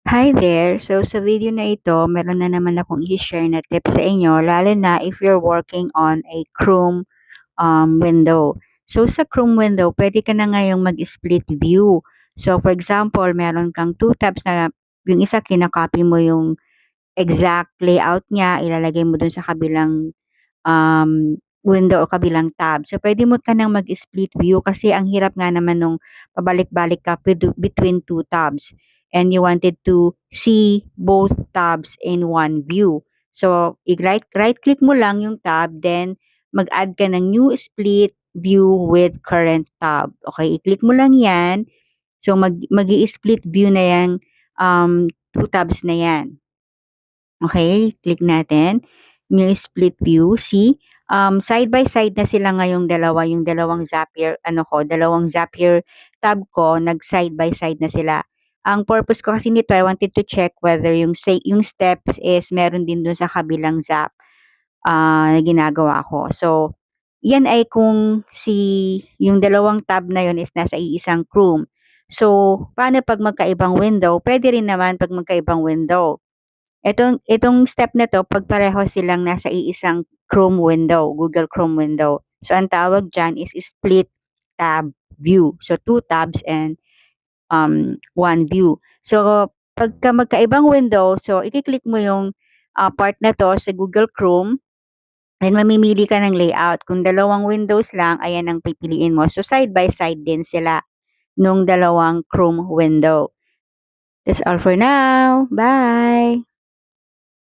Hi there! So sa video na ito, meron na naman akong i-share na tip sa inyo, lalo na if you're working on a Chrome window. So sa Chrome window, pwede ka na ngayong mag-split view. So for example, meron kang two tabs na yung isa kinakopy mo yung exact layout niya, ilalagay mo dun sa kabilang window o kabilang tab. So pwede mo ka nang mag-split view kasi ang hirap nga naman nung pabalik-balik ka between two tabs and you wanted to see both tabs in one view. So right click mo lang yung tab, then mag-add ka ng new split view with current tab. Okay, i-click mo lang yan. So mag-i-split view na yan, two tabs na yan. Okay, click natin. New split view. See, side by side na sila ngayong dalawa, yung dalawang Zapier, dalawang Zapier tab ko, nag side by side na sila. Ang purpose ko kasi nito, I wanted to check whether yung steps is meron din dun sa kabilang Zap na ginagawa ko. So, yan ay kung yung dalawang tab na yun is nasa iisang Chrome. So, paano pag magkaibang window? Pwede rin naman pag magkaibang window. Itong step na 'to 'pag pareho silang nasa iisang Chrome window, Google Chrome window. So, ang tawag diyan is split tab view. So, two tabs and one view. So, pagka magkaibang window, so iki-click mo yung part na 'to sa Google Chrome and mamimili ka ng layout. Kung dalawang windows lang, ayan ang pipiliin mo. So, side by side din sila nung dalawang Chrome window. That's all for now. Bye!